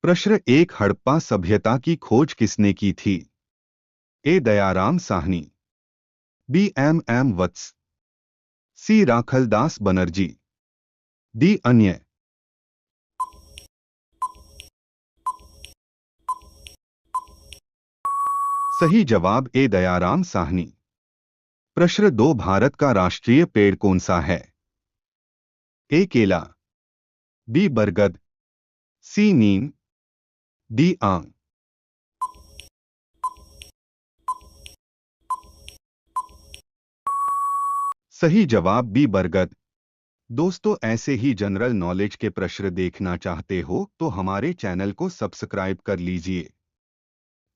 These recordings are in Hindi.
प्रश्न एक, हड़प्पा सभ्यता की खोज किसने की थी? ए. दयाराम साहनी, बी. एम वत्स, सी. राखलदास बनर्जी, डी. अन्य। सही जवाब ए. दयाराम साहनी। प्रश्न दो, भारत का राष्ट्रीय पेड़ कौन सा है? ए. केला, बी. बरगद, सी. नीम, डी. आम। सही जवाब बी. बरगद। दोस्तों, ऐसे ही जनरल नॉलेज के प्रश्न देखना चाहते हो तो हमारे चैनल को सब्सक्राइब कर लीजिए।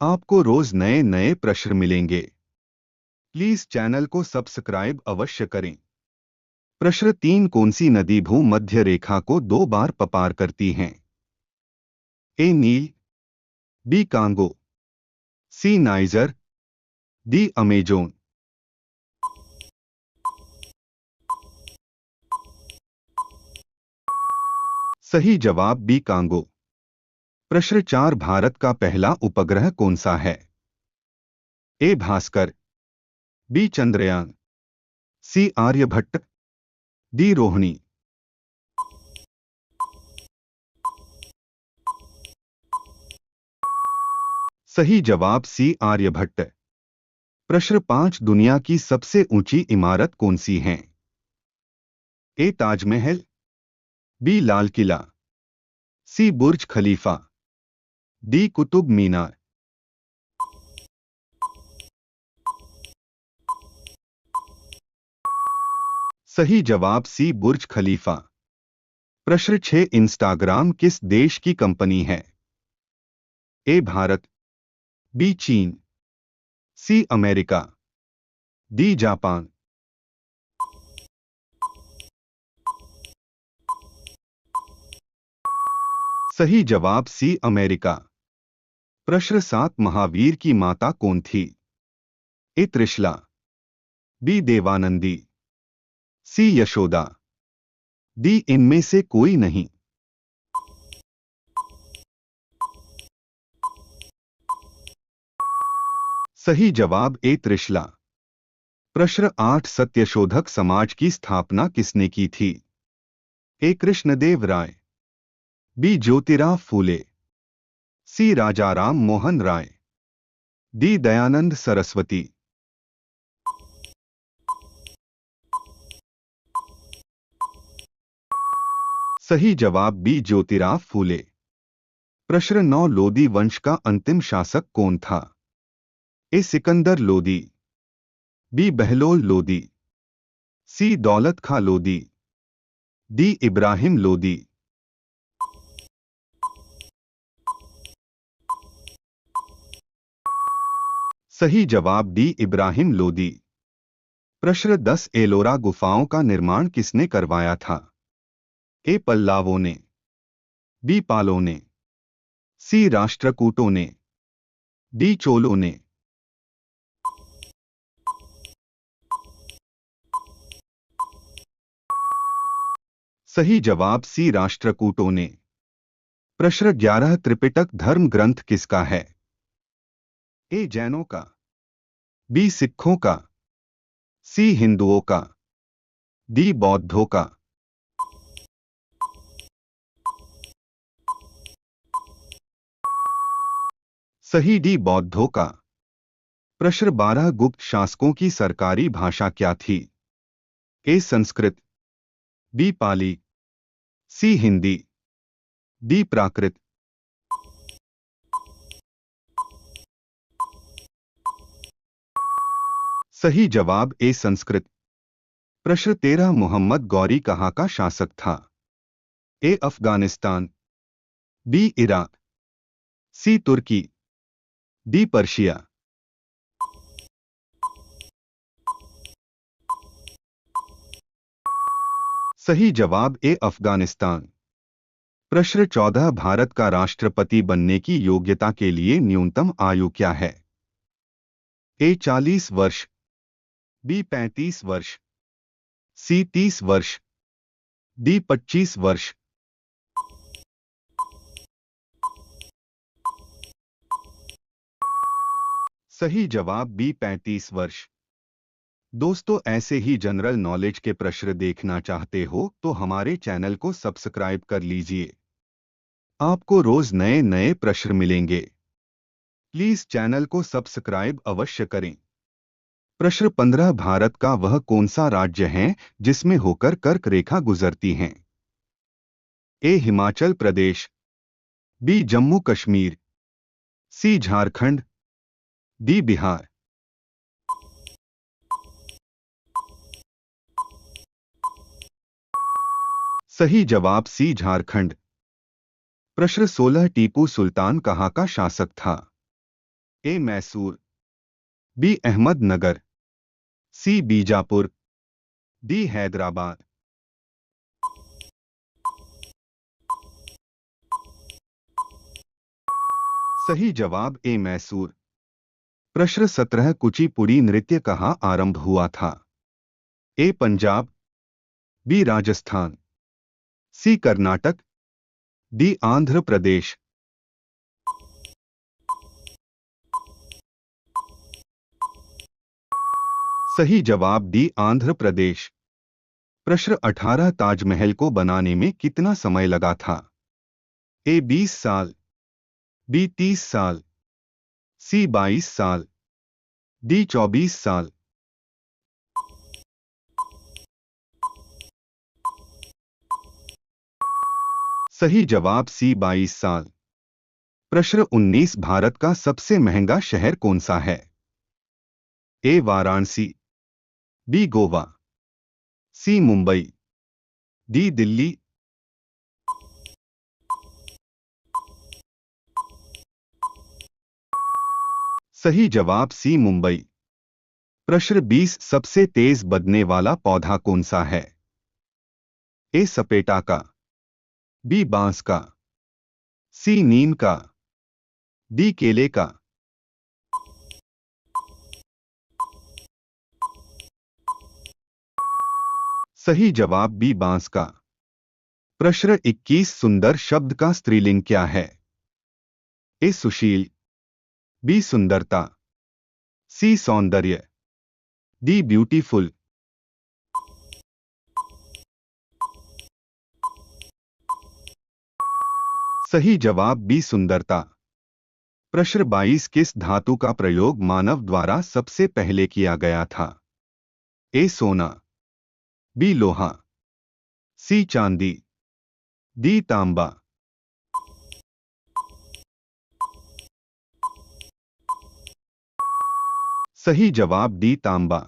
आपको रोज नए नए प्रश्न मिलेंगे। प्लीज चैनल को सब्सक्राइब अवश्य करें। प्रश्न तीन, कौन सी नदी भूमध्य रेखा को 2 बार पार करती हैं? A. Nile, B. Congo, C. Niger, D. Amazon. सही जवाब बी. कांगो। प्रश्न चार, भारत का पहला उपग्रह कौन सा है? ए. भास्कर, बी. चंद्रयान, सी. आर्यभट्ट, डी. रोहिणी। सही जवाब सी. आर्यभट्ट। प्रश्न पांच, दुनिया की सबसे ऊंची इमारत कौन सी है? ए. ताजमहल, बी. लाल किला, सी. बुर्ज खलीफा, डी. कुतुब मीनार। सही जवाब सी. बुर्ज खलीफा। प्रश्न 6, इंस्टाग्राम किस देश की कंपनी है? ए. भारत, बी. चीन, सी. America, D. जापान। सही जवाब सी. अमेरिका। प्रश्न 7, महावीर की माता कौन थी? ए. त्रिशला, बी. देवानंदी, सी. यशोदा, डी. इनमें से कोई नहीं। सही जवाब ए. त्रिशला। प्रश्न 8, सत्यशोधक समाज की स्थापना किसने की थी? ए. कृष्णदेव राय, बी. ज्योतिराव फूले, सी. राजाराम मोहन राय, डी. दयानंद सरस्वती। सही जवाब बी. ज्योतिराव फूले। प्रश्न 9, लोदी वंश का अंतिम शासक कौन था? ए. सिकंदर लोदी, बी. बहलोल लोदी, सी. दौलत खां लोदी, डी. इब्राहिम लोदी। सही जवाब डी. इब्राहिम लोदी। प्रश्न 10, एलोरा गुफाओं का निर्माण किसने करवाया था? ए. पल्लावों ने, बी. पालों ने, सी. राष्ट्रकूटों ने, डी. चोलों ने। सही जवाब सी. राष्ट्रकूटों ने। प्रश्न 11, त्रिपिटक धर्म ग्रंथ किसका है? ए. जैनों का, बी. सिखों का, सी. हिंदुओं का, डी. बौद्धों का। सही, डी. बौद्धों का। प्रश्न 12, गुप्त शासकों की सरकारी भाषा क्या थी? ए. संस्कृत, बी. पाली, सी. हिंदी, डी. प्राकृत। सही जवाब ए. संस्कृत। प्रश्न 13, मोहम्मद गौरी कहाँ का शासक था? ए. अफगानिस्तान, बी. इराक, सी. तुर्की, डी. पर्शिया। सही जवाब ए. अफगानिस्तान। प्रश्न 14, भारत का राष्ट्रपति बनने की योग्यता के लिए न्यूनतम आयु क्या है? ए. 40 वर्ष, बी. 35 वर्ष, सी. 30 वर्ष, डी. 25 वर्ष। सही जवाब बी 35 वर्ष। दोस्तों, ऐसे ही जनरल नॉलेज के प्रश्न देखना चाहते हो तो हमारे चैनल को सब्सक्राइब कर लीजिए। आपको रोज नए नए प्रश्न मिलेंगे। प्लीज चैनल को सब्सक्राइब अवश्य करें। प्रश्न 15, भारत का वह कौन सा राज्य है जिसमें होकर कर्क रेखा गुजरती है? ए हिमाचल प्रदेश, बी जम्मू कश्मीर, सी झारखंड, डी बिहार। सही जवाब सी झारखंड। प्रश्न 16, टीपू सुल्तान कहाँ का शासक था? ए मैसूर, बी अहमदनगर, सी बीजापुर, डी हैदराबाद। सही जवाब ए मैसूर। प्रश्न 17, कुचिपुड़ी नृत्य कहाँ आरंभ हुआ था? ए पंजाब, बी राजस्थान, सी कर्नाटक, डी आंध्र प्रदेश। सही जवाब डी आंध्र प्रदेश। प्रश्न 18, ताजमहल को बनाने में कितना समय लगा था? ए 20 साल, बी 30 साल, सी 22 साल, डी 24 साल। सही जवाब सी 22 साल। प्रश्न 19, भारत का सबसे महंगा शहर कौन सा है? ए वाराणसी, बी गोवा, सी मुंबई, डी दिल्ली। सही जवाब सी मुंबई। प्रश्न 20, सबसे तेज बढ़ने वाला पौधा कौन सा है? ए सपेटा का, बी बांस का, सी नीम का, डी केले का। सही जवाब बी बांस का। प्रश्न 21, सुंदर शब्द का स्त्रीलिंग क्या है? ए सुशील, बी सुंदरता, सी सौंदर्य, डी ब्यूटीफुल। सही जवाब बी सुंदरता। प्रश्न 22, किस धातु का प्रयोग मानव द्वारा सबसे पहले किया गया था? ए सोना, बी लोहा, सी चांदी, डी तांबा। सही जवाब डी तांबा।